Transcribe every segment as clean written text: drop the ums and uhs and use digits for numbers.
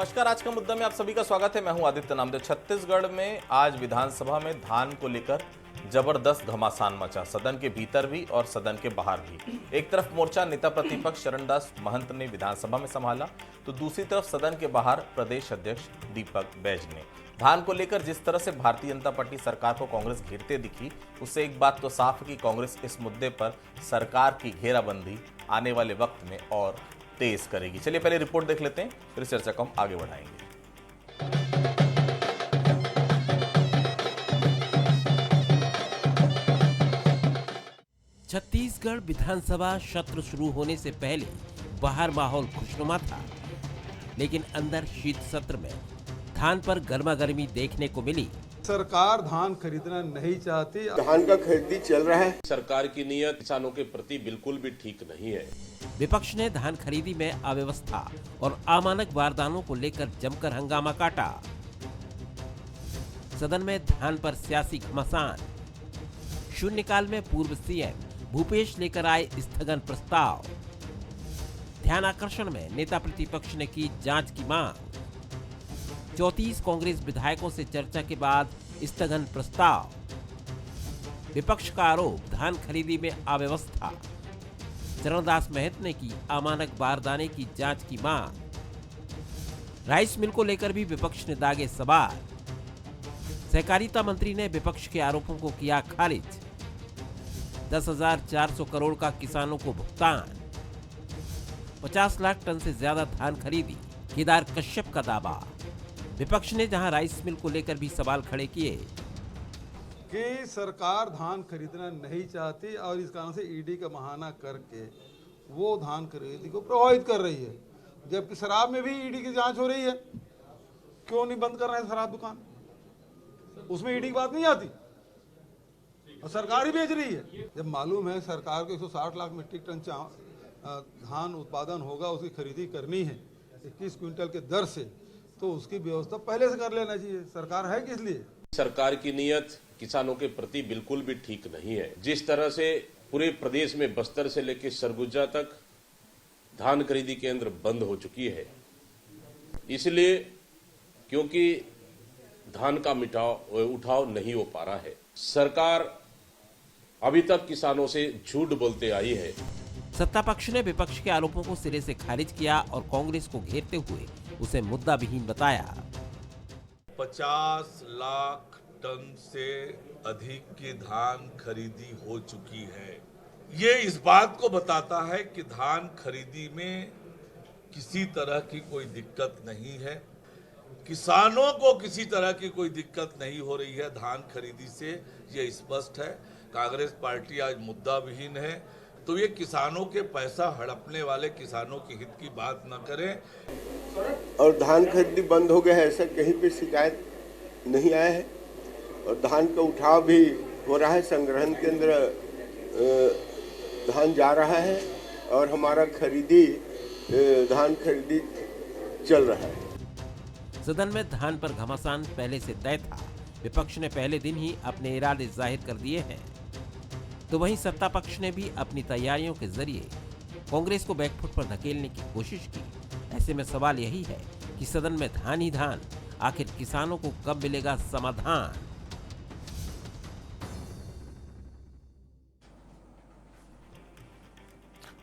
नमस्कार। आज का मुद्दा में आप सभी का स्वागत है। मैं हूं आदित्य नामदेव। छत्तीसगढ़ में आज विधानसभा में धान को लेकर जबरदस्त घमासान मचा, सदन के भीतर भी और सदन के बाहर भी। एक तरफ मोर्चा नेता प्रतिपक्ष चरणदास महंत ने विधानसभा में संभाला, तो दूसरी तरफ सदन के बाहर प्रदेश अध्यक्ष दीपक बैज ने। धान को लेकर जिस तरह से भारतीय जनता पार्टी सरकार को कांग्रेस घेरते दिखी, उससे एक बात तो साफ है कि कांग्रेस इस मुद्दे पर सरकार की घेराबंदी आने वाले वक्त में और तेज करेगी। चलिए पहले रिपोर्ट देख लेते हैं, फिर चर्चा को हम आगे बढ़ाएंगे। छत्तीसगढ़ विधानसभा सत्र शुरू होने से पहले बाहर माहौल खुशनुमा था, लेकिन अंदर शीत सत्र में धान पर गर्मागर्मी देखने को मिली। सरकार धान खरीदना नहीं चाहती। धान का खरीदी चल रहा है। सरकार की नीयत किसानों के प्रति बिल्कुल भी ठीक नहीं है। विपक्ष ने धान खरीदी में अव्यवस्था और अमानक बारदानों को लेकर जमकर हंगामा काटा। सदन में धान पर सियासी घमासान। शून्यकाल में पूर्व सीएम भूपेश लेकर आए स्थगन प्रस्ताव। ध्यान आकर्षण में नेता प्रतिपक्ष ने की जांच की मांग। 34 कांग्रेस विधायकों से चर्चा के बाद स्थगन प्रस्ताव। विपक्ष का आरोप, धान खरीदी में अव्यवस्था। चरणदास महंत ने की अमानक बारदाने की जांच की मांग। राइस मिल को लेकर भी विपक्ष ने दागे सवाल। सहकारिता मंत्री ने विपक्ष के आरोपों को किया खारिज। 10,400 करोड़ का किसानों को भुगतान। 50 लाख टन से ज्यादा धान खरीदी, केदार कश्यप का दावा। विपक्ष ने जहां राइस मिल को लेकर भी सवाल खड़े किए कि सरकार धान खरीदना नहीं चाहती और इस कारण से ईडी का बहाना करके वो धान खरीदी को प्रभावित कर रही है, जबकि शराब में भी ईडी की जांच हो रही है। क्यों नहीं बंद कर रहे हैं शराब दुकान? उसमें ईडी की बात नहीं आती और सरकार ही बेच रही है। जब मालूम है सरकार को 160 लाख मीट्रिक टन धान उत्पादन होगा, उसकी खरीदी करनी है 21 क्विंटल के दर से, तो उसकी व्यवस्था पहले से कर लेना चाहिए। सरकार है किस लिए? सरकार की नीयत किसानों के प्रति बिल्कुल भी ठीक नहीं है। जिस तरह से पूरे प्रदेश में बस्तर से लेकर सरगुजा तक धान खरीदी केंद्र बंद हो चुकी है, इसलिए क्योंकि धान का उठाव नहीं हो पा रहा है। सरकार अभी तक किसानों से झूठ बोलते आई है। सत्ता पक्ष ने विपक्ष के आरोपों को सिरे से खारिज किया और कांग्रेस को घेरते हुए उसे मुद्दा विहीन बताया। 50 लाख टन से अधिक की धान खरीदी हो चुकी है। ये इस बात को बताता है कि धान खरीदी में किसी तरह की कोई दिक्कत नहीं है। किसानों को किसी तरह की कोई दिक्कत नहीं हो रही है धान खरीदी से, ये स्पष्ट है। कांग्रेस पार्टी आज मुद्दा विहीन है, तो ये किसानों के पैसा हड़पने वाले किसानों के हित की बात न करें। और धान खरीदी बंद हो गया है, ऐसा कहीं पे शिकायत नहीं आया है। और धान का उठाव भी हो रहा है, संग्रहण केंद्र धान जा रहा है और हमारा धान खरीदी चल रहा है। सदन में धान पर घमासान पहले से तय था। विपक्ष ने पहले दिन ही अपने इरादे जाहिर कर दिए हैं, तो वहीं सत्ता पक्ष ने भी अपनी तैयारियों के जरिए कांग्रेस को बैकफुट पर धकेलने की कोशिश की। ऐसे में सवाल यही है कि सदन में धान ही धान, आखिर किसानों को कब मिलेगा समाधान?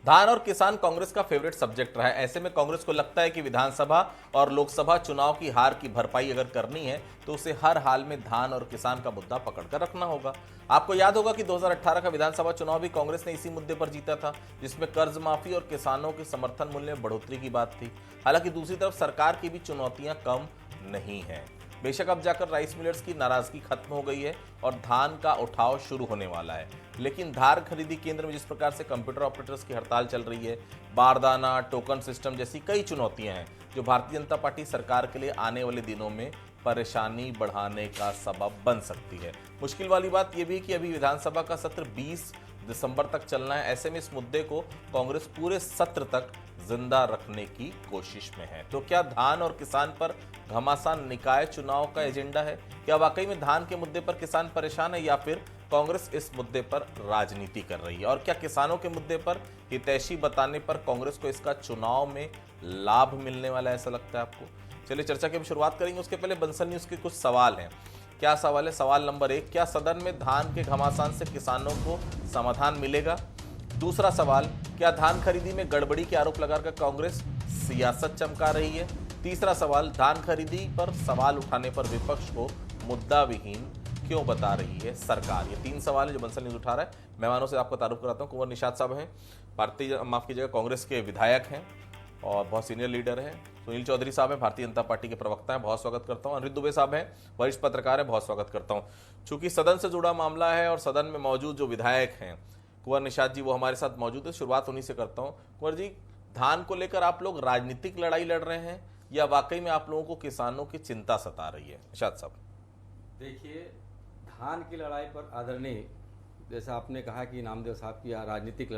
धान और किसान कांग्रेस का फेवरेट सब्जेक्ट रहा है। ऐसे में कांग्रेस को लगता है कि विधानसभा और लोकसभा चुनाव की हार की भरपाई अगर करनी है तो उसे हर हाल में धान और किसान का मुद्दा पकड़कर रखना होगा। आपको याद होगा कि 2018 का विधानसभा चुनाव भी कांग्रेस ने इसी मुद्दे पर जीता था, जिसमें कर्ज माफी और किसानों के समर्थन मूल्य में बढ़ोतरी की बात थी। हालांकि दूसरी तरफ सरकार की भी चुनौतियां कम नहीं है। बेशक अब जाकर राइस मिलर्स की नाराजगी खत्म हो गई है और धान का उठाव शुरू होने वाला है, लेकिन धान खरीदी केंद्र में जिस प्रकार से कंप्यूटर ऑपरेटर्स की हड़ताल चल रही है, बारदाना, टोकन सिस्टम जैसी कई चुनौतियां हैं जो भारतीय जनता पार्टी सरकार के लिए आने वाले दिनों में परेशानी बढ़ाने का सबब बन सकती है। मुश्किल वाली बात यह भी कि अभी विधानसभा का सत्र 20 दिसंबर तक चलना है। ऐसे में इस मुद्दे को कांग्रेस पूरे सत्र तक जिंदा रखने की कोशिश में है। तो क्या धान और किसान पर घमासान निकाय चुनाव का एजेंडा है? क्या वाकई में धान के मुद्दे पर किसान परेशान है या फिर कांग्रेस इस मुद्दे पर राजनीति कर रही है? और क्या किसानों के मुद्दे पर हितैषी बताने पर कांग्रेस को इसका चुनाव में लाभ मिलने वाला है, ऐसा लगता है आपको? चलिए चर्चा की हम शुरुआत करेंगे, उसके पहले बंसल न्यूज के कुछ सवाल हैं। क्या सवाल है? सवाल नंबर 1, क्या सदन में धान के घमासान से किसानों को समाधान मिलेगा? दूसरा सवाल, क्या धान खरीदी में गड़बड़ी के आरोप लगाकर कांग्रेस सियासत चमका रही है? तीसरा सवाल, धान खरीदी पर सवाल उठाने पर विपक्ष को मुद्दा विहीन क्यों बता रही है सरकार? ये 3 सवाल है जो बंसल न्यूज उठा रहा है। मेहमानों से आपको तारुफ कराता हूँ। कुंवर निषाद साहब हैं, माफ कीजिएगा, कांग्रेस के विधायक हैं और बहुत सीनियर लीडर हैं। सुनील चौधरी साहब हैं, भारतीय जनता पार्टी के प्रवक्ता हैं, बहुत स्वागत करता हूं। अनिरुद्ध दुबे साहब हैं, वरिष्ठ पत्रकार हैं, बहुत स्वागत करता हूं। चूंकि सदन से जुड़ा मामला है और सदन में मौजूद जो विधायक हैं कुंवर निषाद जी, वो हमारे साथ मौजूद है। शुरुआत उन्हीं से करता हूं। कुंवर जी, धान को लेकर आप लोग राजनीतिक लड़ाई लड़ रहे हैं या वाकई में आप लोगों को किसानों की चिंता सता रही है? निषाद साहब। देखिए, धान की लड़ाई पर आदरणीय, जैसा आपने कहा कि नामदेव साहब की राजनीतिक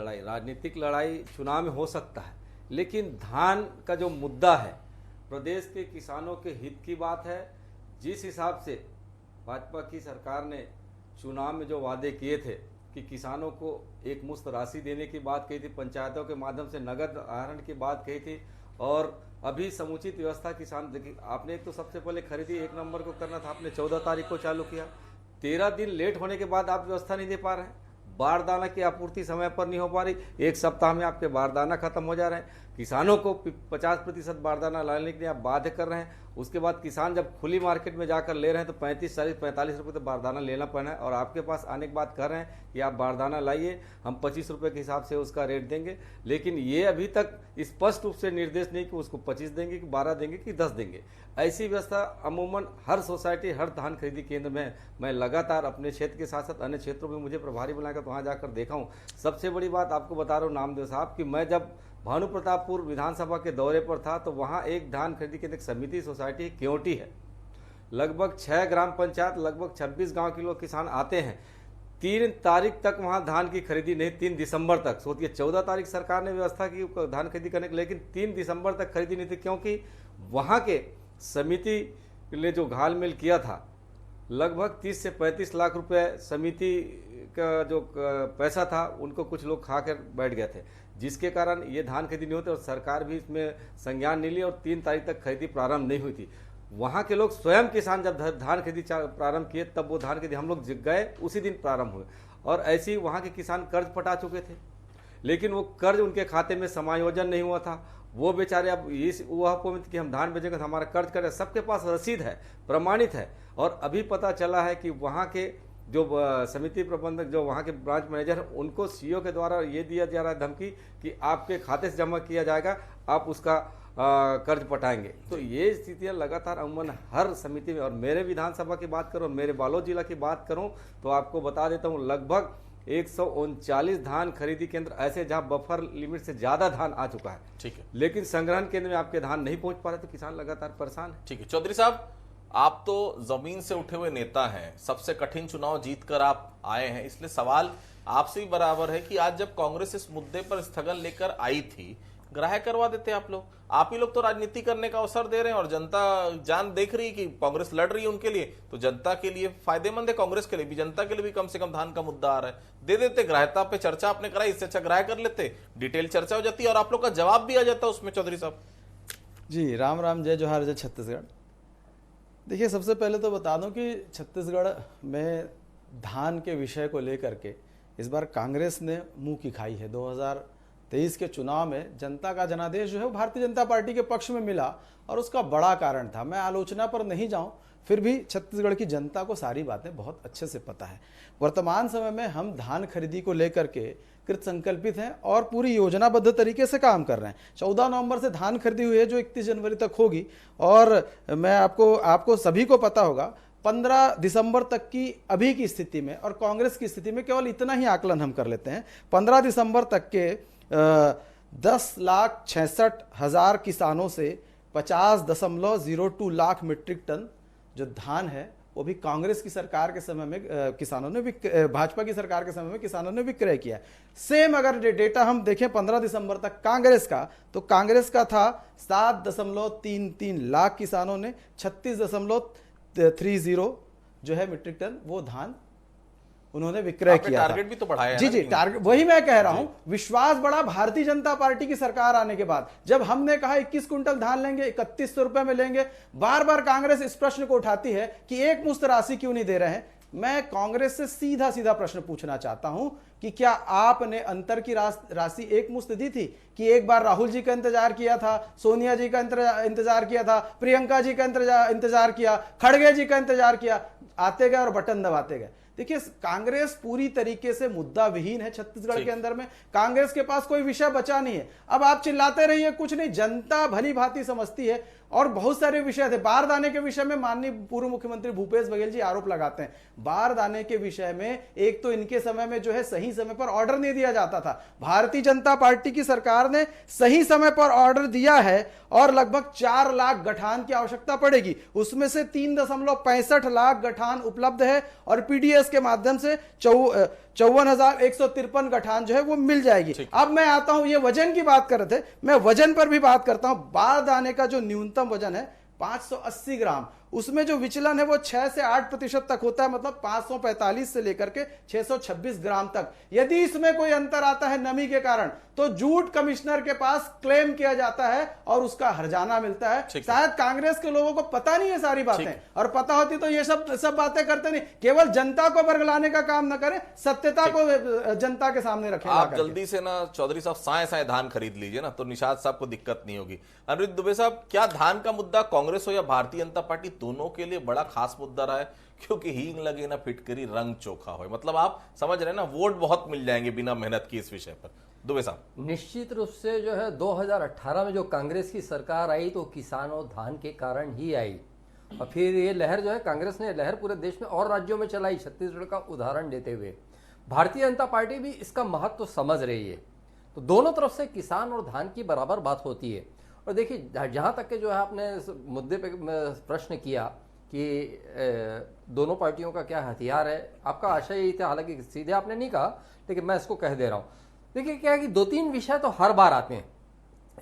लड़ाई चुनाव में हो सकता है, लेकिन धान का जो मुद्दा है प्रदेश के किसानों के हित की बात है। जिस हिसाब से भाजपा की सरकार ने चुनाव में जो वादे किए थे कि किसानों को एक मुश्त राशि देने की बात कही थी, पंचायतों के माध्यम से नगद आहरण की बात कही थी, और अभी समुचित व्यवस्था किसान, देखिए आपने एक तो सबसे पहले खरीदी 1 नंबर को करना था, आपने 14 तारीख को चालू किया। 13 दिन लेट होने के बाद आप व्यवस्था नहीं दे पा रहे हैं, बारदाना की आपूर्ति समय पर नहीं हो पा रही, 1 सप्ताह में आपके बारदाना खत्म हो जा रहे हैं, किसानों को 50% बारदाना लाने के लिए आप बाध्य कर रहे हैं। उसके बाद किसान जब खुली मार्केट में जाकर ले रहे हैं तो 35, 40, 45 रुपये तो बारदाना लेना पड़ना है, और आपके पास आने के बाद कह रहे हैं कि आप बारदाना लाइए, हम 25 रुपये के हिसाब से उसका रेट देंगे। लेकिन ये अभी तक स्पष्ट रूप से निर्देश नहीं कि उसको 25 देंगे कि 12 देंगे कि 10 देंगे। ऐसी व्यवस्था अमूमन हर सोसाइटी, हर धान खरीदी केंद्र में मैं लगातार अपने क्षेत्र के साथ साथ अन्य क्षेत्रों में मुझे प्रभारी बनाकर तो वहाँ जाकर देखा हूँ। सबसे बड़ी बात आपको बता रहा हूँ नामदेव साहब कि मैं जब भानु प्रतापपुर विधानसभा के दौरे पर था तो वहाँ एक धान खरीदी केंद्र समिति सोसाइटी क्योंटी है, लगभग 6 ग्राम पंचायत, लगभग 26 गांव के लोग किसान आते हैं। 3 तारीख तक वहां धान की खरीदी नहीं, 3 दिसंबर तक। सोचिए 14 तारीख सरकार ने व्यवस्था की धान खरीदी करने की, लेकिन 3 दिसंबर तक खरीदी नहीं थी, क्योंकि वहां के समिति ने जो घालमेल किया था, लगभग 30 से 35 लाख रुपए समिति का जो पैसा था उनको कुछ लोग खा कर बैठ गए थे, जिसके कारण ये धान खरीदी नहीं होती और सरकार भी इसमें संज्ञान नहीं ली और 3 तारीख तक खरीदी प्रारंभ नहीं हुई थी। वहाँ के लोग स्वयं किसान जब धान खरीदी प्रारंभ किए तब वो धान खरीदी हम लोग गए उसी दिन प्रारंभ हुए, और ऐसे ही वहाँ के किसान कर्ज पटा चुके थे, लेकिन वो कर्ज उनके खाते में समायोजन नहीं हुआ था। वो बेचारे अब इस कि हम धान बेचेंगे तो हमारा कर्ज करें, सबके पास रसीद है, प्रमाणित है। और अभी पता चला है कि वहाँ के जो समिति प्रबंधक, जो वहाँ के ब्रांच मैनेजर, उनको सीईओ के द्वारा ये दिया जा रहा है धमकी कि आपके खाते से जमा किया जाएगा, आप उसका कर्ज पटाएंगे। तो ये स्थितियां लगातार अमूमन हर समिति में, और मेरे विधानसभा की बात करूं, मेरे बालोद जिला की बात करूं तो आपको बता देता हूं लगभग 139 धान खरीदी केंद्र ऐसे जहां बफर लिमिट से ज्यादा धान आ चुका है। ठीक है, लेकिन संग्रहण केंद्र में आपके धान नहीं पहुंच पा रहे, तो किसान लगातार परेशान है। ठीक है। चौधरी साहब, आप तो जमीन से उठे हुए नेता हैं, सबसे कठिन चुनाव जीतकर आप आए हैं, इसलिए सवाल आपसे भी बराबर है कि आज जब कांग्रेस इस मुद्दे पर स्थगन लेकर आई थी, ग्राह्य करवा देते आप लोग। आप ही लोग तो राजनीति करने का अवसर दे रहे हैं और जनता जान देख रही है कि कांग्रेस लड़ रही है उनके लिए, तो जनता के लिए फायदेमंद है, कांग्रेस के लिए भी, जनता के लिए भी कम से कम धान का मुद्दा आ रहा है, दे देते। ग्राह्यता पे चर्चा आपने कराई, इससे अच्छा ग्राह्य कर लेते, डिटेल चर्चा हो जाती और आप लोग का जवाब भी आ जाता उसमें। चौधरी साहब जी, राम राम, जय जोहार, जय छत्तीसगढ़। देखिए, सबसे पहले तो बता दूं कि छत्तीसगढ़ में धान के विषय को लेकर के इस बार कांग्रेस ने मुंह की खाई है। 2023 के चुनाव में जनता का जनादेश जो है वो भारतीय जनता पार्टी के पक्ष में मिला और उसका बड़ा कारण था। मैं आलोचना पर नहीं जाऊं, फिर भी छत्तीसगढ़ की जनता को सारी बातें बहुत अच्छे से पता है। वर्तमान समय में हम धान खरीदी को लेकर के कृत संकल्पित हैं और पूरी योजनाबद्ध तरीके से काम कर रहे हैं। 14 नवंबर से धान खरीदी हुई है जो 31 जनवरी तक होगी, और मैं आपको सभी को पता होगा 15 दिसंबर तक की अभी की स्थिति में और कांग्रेस की स्थिति में केवल इतना ही आकलन हम कर लेते हैं। 15 दिसंबर तक के 10,66,000 किसानों से 50.02 लाख मीट्रिक टन जो धान है वो भी कांग्रेस की सरकार के समय में किसानों ने, भाजपा की सरकार के समय में किसानों ने विक्रय किया। सेम अगर डेटा हम देखें 15 दिसंबर तक कांग्रेस का, तो कांग्रेस का था 7.33 लाख किसानों ने 36.30 जो है मीट्रिक टन वो धान उन्होंने विक्रय आपने किया था। टारगेट भी तो बढ़ाया है जी ना, जी, लेकिन- टारगेट वही मैं कह रहा हूं, विश्वास बढ़ा भारतीय जनता पार्टी की सरकार आने के बाद। जब हमने कहा 21 कुंटल धान लेंगे, 3100 रुपए में लेंगे, बार बार कांग्रेस इस प्रश्न को उठाती है कि एक मुश्त राशि क्यों नहीं दे रहे हैं। मैं कांग्रेस से सीधा सीधा प्रश्न पूछना चाहता हूं कि क्या आपने अंतर की राशि एक मुश्त दी थी कि एक बार राहुल जी का इंतजार किया था, सोनिया जी का इंतजार किया था, प्रियंका जी का इंतजार किया, खड़गे जी का इंतजार किया, आते गए और बटन दबाते गए। देखिए, कांग्रेस पूरी तरीके से मुद्दा विहीन है छत्तीसगढ़ के अंदर में। कांग्रेस के पास कोई विषय बचा नहीं है। अब आप चिल्लाते रहिए, कुछ नहीं, जनता भली भांति समझती है। और बहुत सारे विषय थे। बारदाने के विषय में माननीय पूर्व मुख्यमंत्री भूपेश बघेल जी आरोप लगाते हैं। बारदाने के विषय में एक तो इनके समय में जो है सही समय पर ऑर्डर नहीं दिया जाता था। भारतीय जनता पार्टी की सरकार ने सही समय पर ऑर्डर दिया है और लगभग 4 लाख गठान की आवश्यकता पड़ेगी। उसमें से 3.65 लाख गठान उपलब्ध है और पीडीएस के माध्यम से 54,153 गठान जो है वो मिल जाएगी। अब मैं आता हूं, ये वजन की बात कर रहे थे, मैं वजन पर भी बात करता हूं। बारदाने का जो न्यूनतम वजन है 580 ग्राम, उसमें जो विचलन है वो 6 से 8% तक होता है, मतलब 545 से लेकर के 626 ग्राम तक। यदि इसमें कोई अंतर आता है नमी के कारण तो जूट कमिश्नर के पास क्लेम किया जाता है और उसका हर्जाना मिलता है। शायद कांग्रेस के लोगों को पता नहीं है सारी बातें, और पता होती तो ये सब बातें करते नहीं। केवल जनता को बरगलाने का काम न करें, सत्यता को जनता के सामने रखें। आप जल्दी से ना चौधरी साहब साए धान खरीद लीजिए ना, तो निषाद साहब को दिक्कत नहीं होगी। अनिरुद्ध दुबे साहब, क्या धान का मुद्दा कांग्रेस हो या भारतीय जनता पार्टी दोनों के लिए बड़ा खास मुद्दा रहा है? क्योंकि हींग लगे ना फिटकरी रंग चोखा हो, मतलब आप समझ रहे हैं ना, वोट बहुत मिल जाएंगे बिना मेहनत की इस विषय पर। दुबे साहब, निश्चित रूप से जो है 2018 में जो कांग्रेस की सरकार आई तो किसान और धान के कारण ही आई, और फिर ये लहर जो है कांग्रेस ने लहर पूरे देश में और राज्यों में चलाई, छत्तीसगढ़ का उदाहरण देते हुए। भारतीय जनता पार्टी भी इसका महत्व समझ रही है, तो दोनों तरफ से किसान और धान की बराबर बात होती है। और देखिए, जहाँ तक के जो है आपने मुद्दे पे प्रश्न किया कि दोनों पार्टियों का क्या हथियार है, आपका आशय यही था, हालांकि सीधे आपने नहीं कहा लेकिन मैं इसको कह दे रहा हूँ। देखिए, क्या है कि 2-3 विषय तो हर बार आते हैं।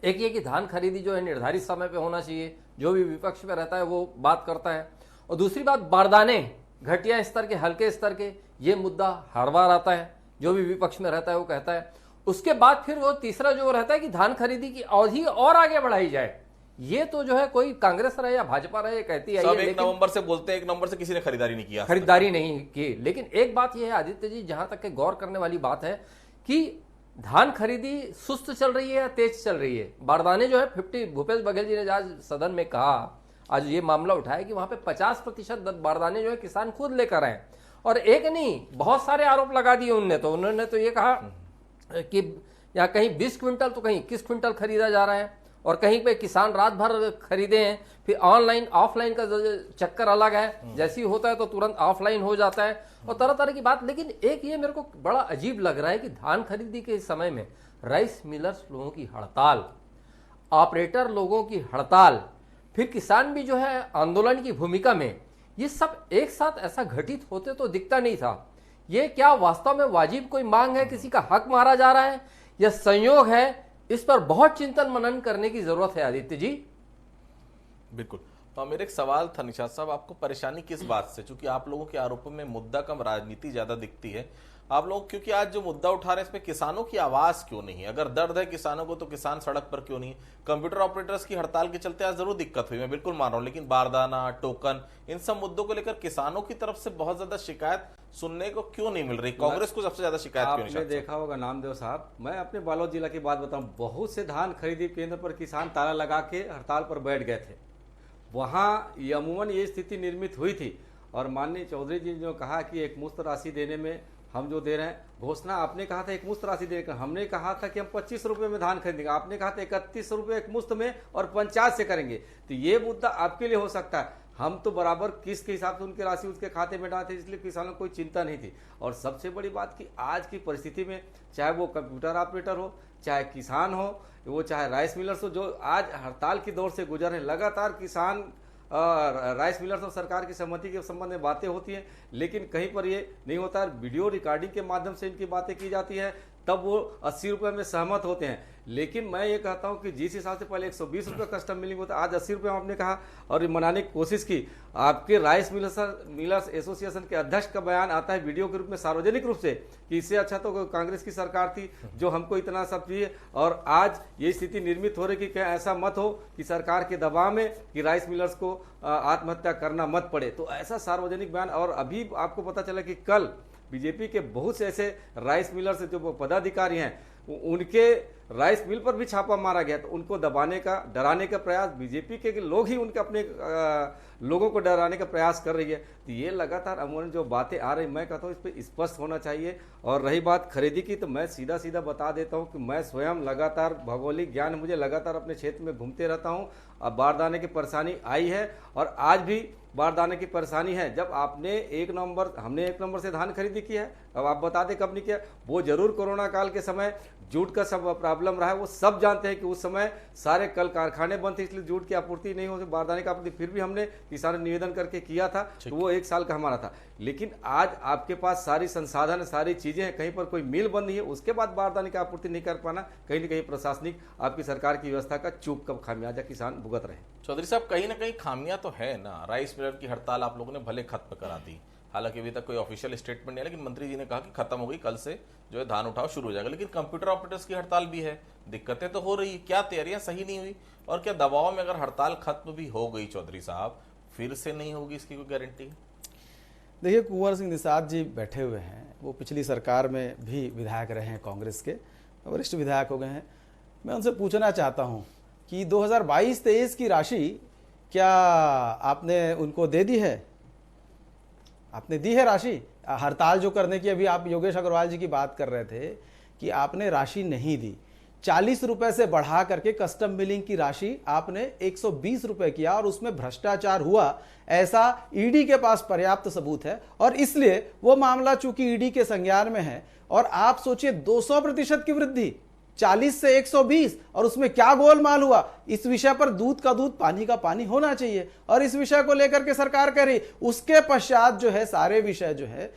एक ये कि धान खरीदी जो है निर्धारित समय पे होना चाहिए, जो भी विपक्ष में रहता है वो बात करता है, और दूसरी बात बारदाने घटिया स्तर के, हल्के स्तर के, ये मुद्दा हर बार आता है, जो भी विपक्ष में रहता है वो कहता है। उसके बाद फिर वो तीसरा जो रहता है कि धान खरीदी की अवधि और आगे बढ़ाई जाए। ये तो जो है कोई कांग्रेस रहे या भाजपा रहे कहती है, सब 1 नवंबर से बोलते हैं, 1 नवंबर से किसी ने खरीदारी नहीं किया, खरीदारी नहीं की। लेकिन एक बात यह है आदित्य जी, जहां तक के गौर करने वाली बात है कि धान खरीदी सुस्त चल रही है या तेज चल रही है। बारदाने जो है 50, भूपेश बघेल जी ने आज सदन में कहा, आज ये मामला उठाया कि वहां पे 50% बारदाने जो है किसान खुद लेकर आए, और एक नहीं बहुत सारे आरोप लगा दिए उन्होंने तो ये कहा कि यहाँ कहीं 20 क्विंटल तो कहीं 21 क्विंटल खरीदा जा रहा है, और कहीं पे किसान रात भर खरीदे हैं। फिर ऑनलाइन ऑफलाइन का चक्कर अलग है, जैसे ही होता है तो तुरंत ऑफलाइन हो जाता है, और तरह तरह की बात। लेकिन एक ये मेरे को बड़ा अजीब लग रहा है कि धान खरीदी के समय में राइस मिलर्स लोगों की हड़ताल, ऑपरेटर लोगों की हड़ताल, फिर किसान भी जो है आंदोलन की भूमिका में, ये सब एक साथ ऐसा घटित होते तो दिखता नहीं था। ये क्या वास्तव में वाजिब कोई मांग है, किसी का हक मारा जा रहा है, या संयोग है? इस पर बहुत चिंतन मनन करने की जरूरत है आदित्य जी। बिल्कुल। तो मेरा एक सवाल था निषाद साहब, आपको परेशानी किस बात से? क्योंकि आप लोगों के आरोपों में मुद्दा कम राजनीति ज्यादा दिखती है आप लोग, क्योंकि आज जो मुद्दा उठा रहे हैं इसमें किसानों की आवाज क्यों नहीं है? अगर दर्द है किसानों को तो किसान सड़क पर क्यों नहीं? कंप्यूटर ऑपरेटर्स की हड़ताल के चलते आज जरूर दिक्कत हुई, मैं बिल्कुल मान रहा हूं, लेकिन बारदाना, टोकन, इन सब मुद्दों को लेकर किसानों की तरफ से बहुत ज्यादा शिकायत सुनने को क्यों नहीं मिल रही? कांग्रेस को सबसे ज्यादा शिकायत क्यों नहीं? आपने देखा होगा नामदेव साहब, मैं अपने बालोद जिला की बात बताऊं, बहुत से धान खरीदी केंद्र पर किसान ताला लगा के हड़ताल पर बैठ गए थे। वहां अमूमन ये स्थिति निर्मित हुई थी, और माननीय चौधरी जी ने जो कहा कि एक मुश्त राशि देने में हम जो दे रहे हैं, घोषणा आपने कहा था एक मुश्त राशि देकर, हमने कहा था कि हम 25 रुपए में धान खरीदेंगे, आपने कहा था 31 रुपए एक मुश्त में और 50 से करेंगे। तो ये मुद्दा आपके लिए हो सकता है, हम तो बराबर किस के हिसाब से उनकी राशि उसके खाते में डालते, इसलिए किसानों को कोई चिंता नहीं थी। और सबसे बड़ी बात कि आज की परिस्थिति में चाहे वो कंप्यूटर ऑपरेटर हो, चाहे किसान हो, वो चाहे राइस मिलर्स हो, जो आज हड़ताल की दौर से गुजर रहे हैं, लगातार किसान राइस मिलर्स और सरकार की सहमति के संबंध में बातें होती हैं, लेकिन कहीं पर ये नहीं होता है। वीडियो रिकॉर्डिंग के माध्यम से इनकी बातें की जाती है, तब वो 80 रुपये में सहमत होते हैं। लेकिन मैं ये कहता हूँ कि जिस हिसाब से पहले 120 रुपये कस्टम मिलिंग होता, आज 80 रुपये आपने कहा और ये मनाने की कोशिश की। आपके राइस मिलर्स एसोसिएशन के अध्यक्ष का बयान आता है वीडियो के रूप में सार्वजनिक रूप से कि इससे अच्छा तो कांग्रेस की सरकार थी जो हमको इतना सब चाहिए, और आज ये स्थिति निर्मित हो रही कि क्या ऐसा मत हो कि सरकार के दबाव में कि राइस मिलर्स को आत्महत्या करना मत पड़े। तो ऐसा सार्वजनिक बयान, और अभी आपको पता चला कि कल बीजेपी के बहुत से ऐसे राइस मिलर्स जो पदाधिकारी हैं उनके राइस मिल पर भी छापा मारा गया। तो उनको दबाने का, डराने का प्रयास बीजेपी के लोग ही उनके अपने लोगों को डराने का प्रयास कर रही है। तो ये लगातार अमूमन जो बातें आ रही, मैं कहता हूँ इस पर स्पष्ट होना चाहिए। और रही बात खरीदी की, तो मैं सीधा सीधा बता देता हूँ कि मैं स्वयं लगातार भौगोलिक ज्ञान मुझे लगातार अपने क्षेत्र में घूमते रहता हूँ। अब बारदाने की परेशानी आई है और आज भी बारदाने की परेशानी है। जब हमने 1 नवंबर से धान खरीदी की है, अब आप बता दें कब नहीं किया, वो जरूर कोरोना काल के समय जूट का सब प्रॉब्लम रहा है। वो सब जानते हैं कि उस समय सारे कल कारखाने बंद थे, इसलिए जूट की आपूर्ति नहीं हो, बारदाने की आपूर्ति फिर भी हमने किसानों निवेदन करके किया था, तो वो 1 साल का हमारा था। लेकिन आज आपके पास सारी संसाधन, सारी चीजें हैं, कहीं पर कोई मिल बंद नहीं है, उसके बाद बारदाने की आपूर्ति नहीं कर पाना, कहीं ना कहीं प्रशासनिक आपकी सरकार की व्यवस्था का चूक का खामियाजा किसान भुगत रहे। चौधरी साहब, कहीं ना कहीं खामियां तो है ना। राइस मिलर की हड़ताल आप लोगों ने भले खत्म करा दी, हालांकि अभी तक कोई ऑफिशियल स्टेटमेंट नहीं है, लेकिन मंत्री जी ने कहा कि खत्म हो गई, कल से जो है धान उठाव शुरू हो जाएगा। लेकिन कंप्यूटर ऑपरेटर्स की हड़ताल भी है, दिक्कतें तो हो रही है। क्या तैयारियां सही नहीं हुई, और क्या दबाव में अगर हड़ताल खत्म भी हो गई चौधरी साहब, फिर से नहीं होगी, इसकी कोई गारंटी? देखिए, कुंवर सिंह निषाद जी बैठे हुए हैं, वो पिछली सरकार में भी विधायक रहे हैं, कांग्रेस के वरिष्ठ विधायक हो गए हैं। मैं उनसे पूछना चाहता हूं कि 2022-23 की राशि क्या आपने उनको दे दी है? आपने दी है राशि? हड़ताल जो करने की अभी आप योगेश अग्रवाल जी की बात कर रहे थे कि आपने राशि नहीं दी। 40 रुपए से बढ़ा करके कस्टम मिलिंग की राशि आपने 120 रुपए किया, और उसमें भ्रष्टाचार हुआ, ऐसा ईडी के पास पर्याप्त सबूत है। और इसलिए वो मामला चूंकि ईडी के संज्ञान में है, और आप सोचिए 200% की वृद्धि, 40 से 120, और उसमें क्या गोलमाल हुआ। इस विषय पर दूध का दूध, पानी का पानी होना चाहिए, और इस विषय को लेकर के सरकार कह रही। उसके पश्चात जो है सारे विषय जो है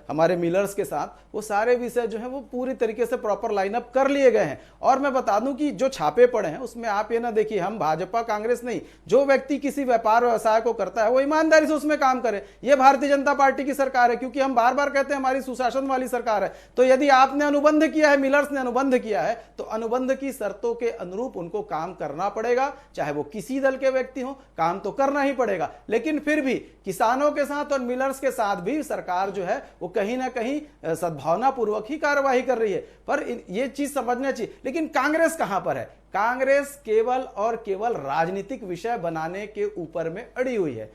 हमारे मिलर्स के साथ, वो सारे विषय जो है वो पूरी तरीके से प्रॉपर लाइनअप कर लिए गए हैं। और मैं बता दूं कि जो छापे पड़े हैं उसमें आप ये ना देखिए हम भाजपा कांग्रेस नहीं, जो व्यक्ति किसी व्यापार व्यवसाय को करता है वो ईमानदारी से उसमें काम करे। ये भारतीय जनता पार्टी की सरकार है, क्योंकि हम बार बार कहते हैं हमारी सुशासन वाली सरकार है। तो यदि आपने अनुबंध किया है, मिलर्स ने अनुबंध किया है, तो अनुबंध की शर्तों के अनुरूप उनको काम करना पड़ेगा, चाहे वो किसी दल के व्यक्ति हो, काम तो करना ही पड़ेगा। लेकिन फिर भी किसानों के साथ और मिलर्स के साथ भी सरकार जो है वो कहीं ना कहीं सद्भावना पूर्वक ही कार्रवाई कर रही है। पर ये चीज समझना चाहिए। लेकिन कांग्रेस कहां पर है? कांग्रेस केवल और केवल राजनीतिक विषय बनाने के ऊपर में अड़ी हुई है।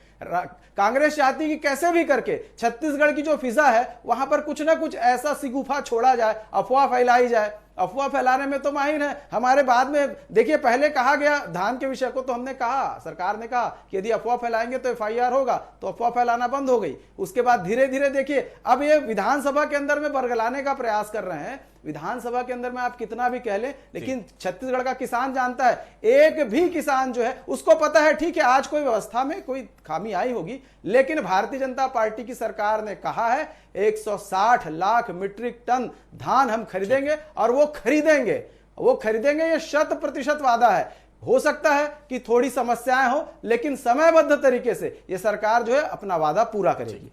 कांग्रेस चाहती है कि कैसे भी करके छत्तीसगढ़ की जो फिजा है वहां पर कुछ ना कुछ ऐसा सिगुफा छोड़ा जाए, अफवाह फैलाई जाए। अफवाह फैलाने में तो माहिर है हमारे। बाद में देखिए, पहले कहा गया धान के विषय को, तो हमने कहा, सरकार ने कहा कि यदि अफवाह फैलाएंगे तो एफआईआर होगा, तो अफवाह फैलाना बंद हो गई। उसके बाद धीरे धीरे देखिए अब ये विधानसभा के अंदर में बरगलाने का प्रयास कर रहे हैं। विधानसभा के अंदर में आप कितना भी कह लें, लेकिन छत्तीसगढ़ का किसान जानता है, एक भी किसान जो है उसको पता है, ठीक है आज कोई व्यवस्था में कोई खामी आई होगी, लेकिन भारतीय जनता पार्टी की सरकार ने कहा है 160 लाख मीट्रिक टन धान हम खरीदेंगे, और वो खरीदेंगे, ये 100% वादा है। हो सकता है कि थोड़ी समस्याएं हो, लेकिन समयबद्ध तरीके से ये सरकार जो है अपना वादा पूरा करेगी।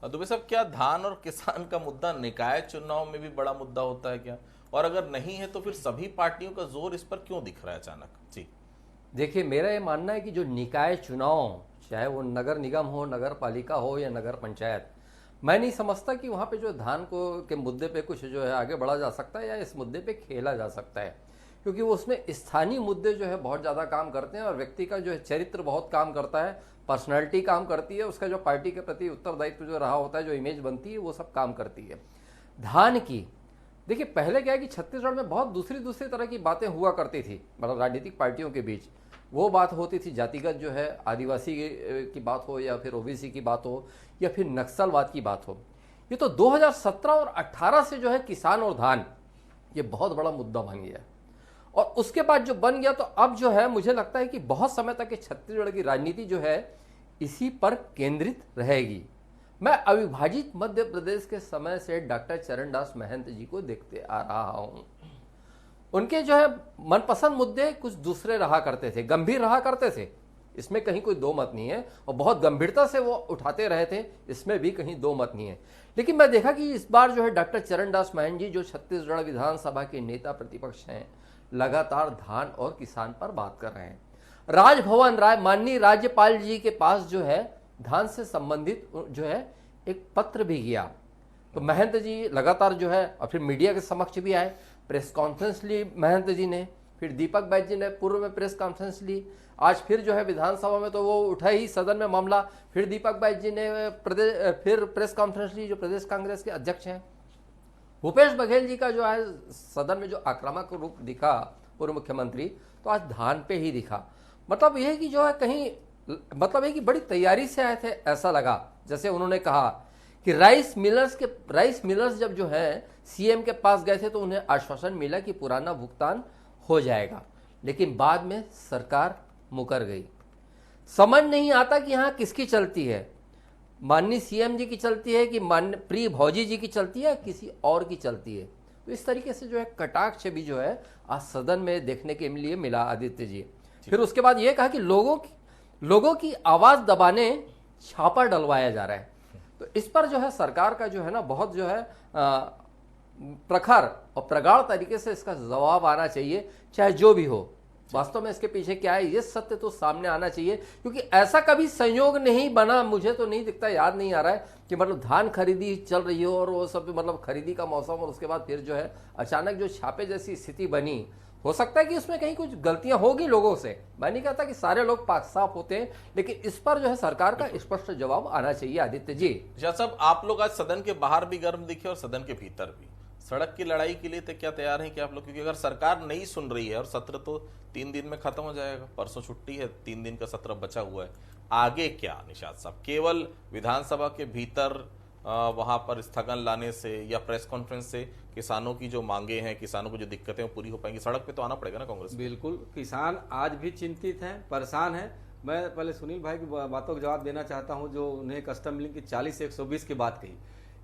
दुबे साहब, क्या धान और किसान का मुद्दा निकाय चुनाव में भी बड़ा मुद्दा होता है क्या? और अगर नहीं है तो फिर सभी पार्टियों का जोर इस पर क्यों दिख रहा है अचानक? जी देखिए, मेरा ये मानना है कि जो निकाय चुनाव, चाहे वो नगर निगम हो, नगर पालिका हो या नगर पंचायत, मैं नहीं समझता कि वहाँ पे जो धान को के मुद्दे पे कुछ जो है आगे बढ़ा जा सकता है या इस मुद्दे पे खेला जा सकता है, क्योंकि वो उसमें स्थानीय मुद्दे जो है बहुत ज़्यादा काम करते हैं, और व्यक्ति का जो है चरित्र बहुत काम करता है, पर्सनैलिटी काम करती है, उसका जो पार्टी के प्रति उत्तरदायित्व जो रहा होता है, जो इमेज बनती है, वो सब काम करती है। धान की देखिए, पहले क्या है कि छत्तीसगढ़ में बहुत दूसरी तरह की बातें हुआ करती थी, मतलब राजनीतिक पार्टियों के बीच। वो बात होती थी जातिगत जो है आदिवासी की बात हो, या फिर ओबीसी की बात हो, या फिर नक्सलवाद की बात हो। ये तो 2017 और 18 से जो है किसान और धान ये बहुत बड़ा मुद्दा बन गया, और उसके बाद जो बन गया, तो अब जो है मुझे लगता है कि बहुत समय तक छत्तीसगढ़ की राजनीति जो है इसी पर केंद्रित रहेगी। मैं अविभाजित मध्य प्रदेश के समय से डॉक्टर चरणदास महंत जी को देखते आ रहा हूं। उनके जो है मनपसंद मुद्दे कुछ दूसरे रहा करते थे, गंभीर रहा करते थे, इसमें कहीं कोई दो मत नहीं है, और बहुत गंभीरता से वो उठाते रहे थे, इसमें भी कहीं दो मत नहीं है। लेकिन मैं देखा कि इस बार जो है डॉक्टर चरणदास महंत जी जो छत्तीसगढ़ विधानसभा के नेता प्रतिपक्ष हैं, लगातार धान और किसान पर बात कर रहे हैं। राजभवन माननीय राज्यपाल जी के पास जो है धान से संबंधित जो है एक पत्र भी गया। तो महंत जी लगातार जो है और फिर मीडिया के समक्ष भी आए, प्रेस कॉन्फ्रेंस ली महंत जी ने, फिर दीपक बैज जी ने पूर्व में प्रेस कॉन्फ्रेंस ली, आज फिर जो है विधानसभा में तो वो उठा ही सदन में मामला, फिर दीपक बैज जी ने फिर प्रेस कॉन्फ्रेंस ली, जो प्रदेश कांग्रेस के अध्यक्ष हैं। भूपेश बघेल जी का जो है सदन में जो आक्रामक रूप दिखा पूर्व मुख्यमंत्री, तो आज धान पे ही दिखा। मतलब यह कि जो है कहीं मतलब है कि बड़ी तैयारी से आए थे, ऐसा लगा। जैसे उन्होंने कहा कि राइस मिलर्स जब जो है सीएम के पास गए थे तो उन्हें आश्वासन मिला कि पुराना भुगतान हो जाएगा, लेकिन बाद में सरकार मुकर गई। समझ नहीं आता कि यहाँ किसकी चलती है, माननीय सीएम जी की चलती है कि प्रिय भौजी जी की चलती है, किसी और की चलती है। तो इस तरीके से जो है कटाक्ष भी जो है आज सदन में देखने के लिए मिला आदित्य जी। फिर उसके बाद ये कहा कि लोगों की आवाज दबाने छापा डलवाया जा रहा है। तो इस पर जो है सरकार का जो है ना बहुत जो है प्रखर और प्रगाढ़ तरीके से इसका जवाब आना चाहिए, चाहे जो भी हो। वास्तव में इसके पीछे क्या है ये सत्य तो सामने आना चाहिए, क्योंकि ऐसा कभी संयोग नहीं बना, मुझे तो नहीं दिखता, याद नहीं आ रहा है कि मतलब धान खरीदी चल रही हो और वो सब मतलब खरीदी का मौसम और उसके बाद फिर जो है अचानक जो छापे जैसी स्थिति बनी। हो सकता है कि उसमें कहीं कुछ गलतियां होगी लोगों से, मैं नहीं कहता कि सारे लोग पाक साफ होते हैं, लेकिन इस पर जो है सरकार का स्पष्ट जवाब आना चाहिए। आदित्य जी, शाह साहब, आप लोग आज सदन के बाहर भी गर्म दिखे और सदन के भीतर भी, सड़क की लड़ाई के लिए तो क्या तैयार हैं क्या आप लोग? क्योंकि अगर सरकार नहीं सुन रही है और सत्र तो 3 दिन में खत्म हो जाएगा, परसों छुट्टी है, 3 दिन का सत्र बचा हुआ है, आगे क्या निषाद साहब? केवल विधानसभा के भीतर वहां पर स्थगन लाने से या प्रेस कॉन्फ्रेंस से किसानों की जो मांगे हैं, किसानों को जो दिक्कतें पूरी हो पाएंगी? सड़क पे तो आना पड़ेगा ना कांग्रेस? बिल्कुल, किसान आज भी चिंतित हैं, परेशान हैं। मैं पहले सुनील भाई की बातों का जवाब देना चाहता हूं, जो उन्हें कस्टम मिलिंग की 40 से 120 की बात कही।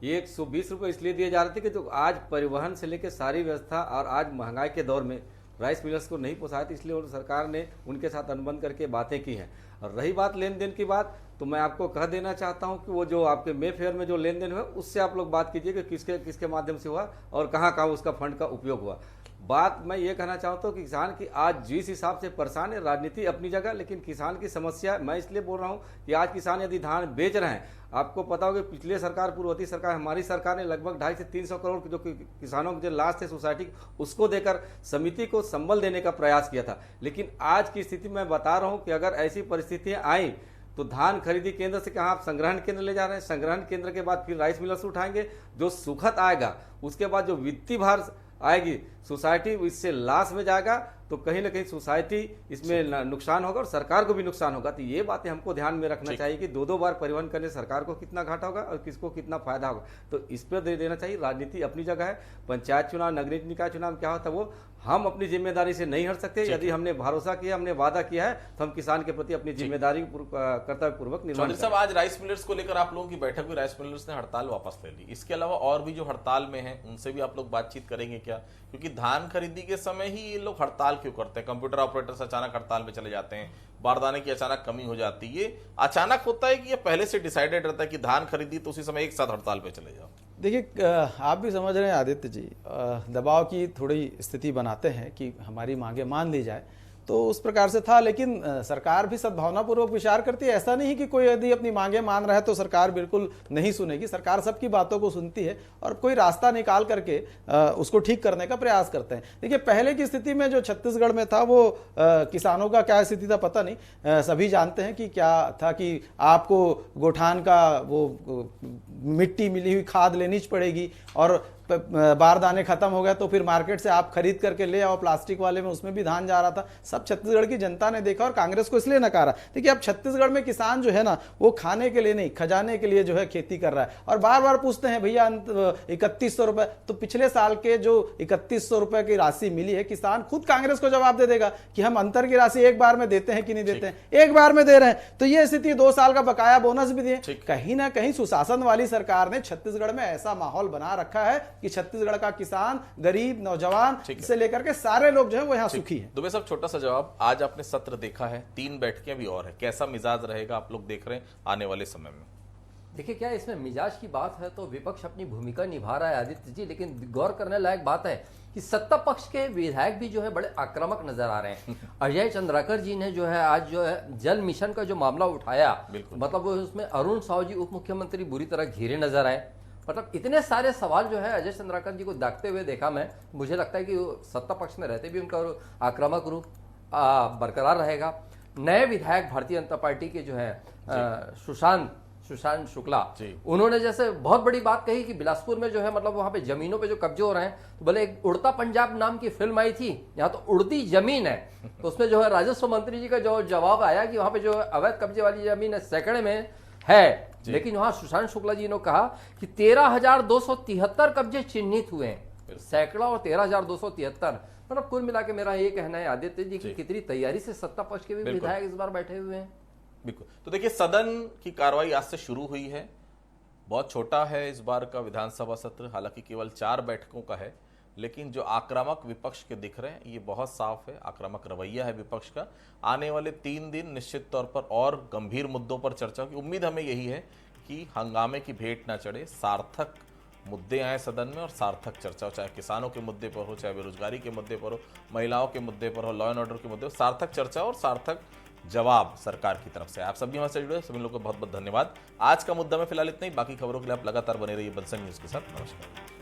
ये 120 रुपये इसलिए दिए जा रहे थे कि तो आज परिवहन से लेकर सारी व्यवस्था और आज महंगाई के दौर में राइस मिलर्स को नहीं पोसाया था, इसलिए सरकार ने उनके साथ अनुबंध करके बातें की हैं। और रही बात लेन देन की बात, तो मैं आपको कह देना चाहता हूं कि वो जो आपके मे फेयर में जो लेन देन हुआ उससे आप लोग बात कीजिए कि किसके माध्यम से हुआ और कहाँ कहाँ उसका फंड का उपयोग हुआ। बात मैं ये कहना चाहता हूँ कि किसान की आज जिस हिसाब से परेशान है, राजनीति अपनी जगह, लेकिन किसान की समस्या मैं इसलिए बोल रहा हूँ कि आज किसान यदि धान बेच रहे हैं, आपको पता होगा पिछले सरकार, पूर्ववर्ती सरकार, हमारी सरकार ने लगभग 250 से 300 करोड़ जो किसानों के जो लास्ट थे सोसाइटी, उसको देकर समिति को संबल देने का प्रयास किया था। लेकिन आज की स्थिति मैं बता रहा हूँ कि अगर ऐसी परिस्थितियां आई तो धान खरीदी केंद्र से कहाँ आप संग्रहण केंद्र ले जा रहे हैं, संग्रहण केंद्र के बाद फिर राइस मिलर्स उठाएंगे, जो सुखद आएगा उसके बाद जो वित्तीय भार आएगी सोसाइटी इससे लॉस में जाएगा, तो कहीं ना कहीं सोसाइटी इसमें नुकसान होगा और सरकार को भी नुकसान होगा। तो ये बातें हमको ध्यान में रखना चाहिए कि 2-2 बार परिवहन करने सरकार को कितना घाटा होगा और किसको कितना फायदा होगा, तो इस पर दे देना चाहिए। राजनीति अपनी जगह है, पंचायत चुनाव, नगरीय निकाय चुनाव क्या होता है वो हम अपनी जिम्मेदारी से नहीं हट सकते। यदि हमने भरोसा किया, हमने वादा किया है, तो हम किसान के प्रति अपनी जिम्मेदारी कर्तव्य पूर्वक निर्वहन साहब, आज राइस मिलर्स को लेकर आप लोगों की बैठक हुई, राइस मिलर्स ने हड़ताल वापस ले ली। इसके अलावा और भी जो हड़ताल में हैं उनसे भी आप लोग बातचीत करेंगे क्या? क्योंकि धान खरीदी के समय ही ये लोग हड़ताल क्यों करते हैं? कंप्यूटर ऑपरेटर्स अचानक हड़ताल में चले जाते हैं, बारदाने की अचानक कमी हो जाती है, ये अचानक होता है कि ये पहले से डिसाइडेड रहता है कि धान खरीदी तो उसी समय एक साथ हड़ताल पे चले जाओ? देखिए, आप भी समझ रहे हैं आदित्य जी, दबाव की थोड़ी स्थिति बनाते हैं कि हमारी मांगे मान ली जाए, तो उस प्रकार से था। लेकिन सरकार भी सद्भावनापूर्वक विचार करती है। ऐसा नहीं कि कोई यदि अपनी मांगे मान रहा है तो सरकार बिल्कुल नहीं सुनेगी। सरकार सबकी बातों को सुनती है और कोई रास्ता निकाल करके उसको ठीक करने का प्रयास करते हैं। देखिए, पहले की स्थिति में जो छत्तीसगढ़ में था वो किसानों का क्या स्थिति था पता नहीं, सभी जानते हैं कि क्या था कि आपको गोठान का वो मिट्टी मिली हुई खाद लेनी पड़ेगी और बारदाने खत्म हो गए तो फिर मार्केट से आप खरीद करके ले आओ, प्लास्टिक वाले में उसमें भी धान जा रहा था। सब छत्तीसगढ़ की जनता ने देखा और कांग्रेस को इसलिए नकारा। देखिए अब छत्तीसगढ़ में किसान जो है ना वो खाने के लिए नहीं, खजाने के लिए जो है खेती कर रहा है। और बार बार पूछते हैं भैया 3100 रुपए, तो पिछले साल के जो 3100 रुपए की राशि मिली है, किसान खुद कांग्रेस को जवाब दे देगा कि हम अंतर की राशि एक बार में देते हैं कि नहीं देते हैं। एक बार में दे रहे हैं। तो ये स्थिति 2 साल का बकाया बोनस भी दिए। कहीं ना कहीं सुशासन वाली सरकार ने छत्तीसगढ़ में ऐसा माहौल बना रखा है कि छत्तीसगढ़ का किसान, गरीब, नौजवान से लेकर के सारे लोग जो है वो यहाँ सुखी है। दुबे साहब, छोटा सा जवाब, आज आपने सत्र देखा है, 3 बैठकें भी और है, कैसा मिजाज रहेगा आप लोग देख रहे हैं आने वाले समय में? देखिए क्या इसमें मिजाज की बात है तो विपक्ष अपनी भूमिका निभा रहा है आदित्य जी, लेकिन गौर करने लायक बात है कि सत्ता पक्ष के विधायक भी जो है बड़े आक्रामक नजर आ रहे हैं। अजय चंद्राकर जी ने जो है आज जो है जल मिशन का जो मामला उठाया, मतलब वो उसमें अरुण साहू जी उप मुख्यमंत्री बुरी तरह घिरे नजर आए। मतलब इतने सारे सवाल जो है अजय चंद्राकर जी को दागते हुए देखा मैं। मुझे लगता है कि सत्ता पक्ष में रहते भी उनका आक्रामक रूप बरकरार रहेगा। नए विधायक भारतीय जनता पार्टी के जो है सुशांत शुक्ला, उन्होंने जैसे बहुत बड़ी बात कही कि बिलासपुर में जो है मतलब वहां पे जमीनों पे जो कब्जे हो रहे हैं, तो बोले एक उड़ता पंजाब नाम की फिल्म आई थी, यहाँ तो उड़ती जमीन है। तो उसमें जो है राजस्व मंत्री जी का जो जवाब आया कि वहां पे जो अवैध कब्जे वाली जमीन है सैकड़े में है, लेकिन वहां सुशांत शुक्ला जी ने कहा कि 13,273 कब्जे चिन्हित हुए हैं, सैकड़ा और 13,273। मतलब कुल मिला के मेरा ये कहना है आदित्य जी की कितनी तैयारी से सत्ता पक्ष के भी विधायक इस बार बैठे हुए हैं। बिल्कुल। तो देखिए सदन की कार्रवाई आज से शुरू हुई है, बहुत छोटा है इस बार का विधानसभा सत्र, हालांकि केवल 4 बैठकों का है, लेकिन जो आक्रामक विपक्ष के दिख रहे हैं ये बहुत साफ है, आक्रामक रवैया है विपक्ष का। आने वाले 3 दिन निश्चित तौर पर और गंभीर मुद्दों पर चर्चा की उम्मीद हमें यही है कि हंगामे की भेंट ना चढ़े, सार्थक मुद्दे आए सदन में और सार्थक चर्चा हो, चाहे किसानों के मुद्दे पर हो, चाहे बेरोजगारी के मुद्दे पर हो, महिलाओं के मुद्दे पर हो, लॉ एंड ऑर्डर के मुद्दे पर, सार्थक चर्चा और सार्थक जवाब सरकार की तरफ से। आप सभी हमारे से जुड़े सभी लोगों को बहुत बहुत धन्यवाद। आज का मुद्दा में फिलहाल इतना ही, बाकी खबरों के लिए आप लगातार बने रहिए बलसन न्यूज के साथ। नमस्कार।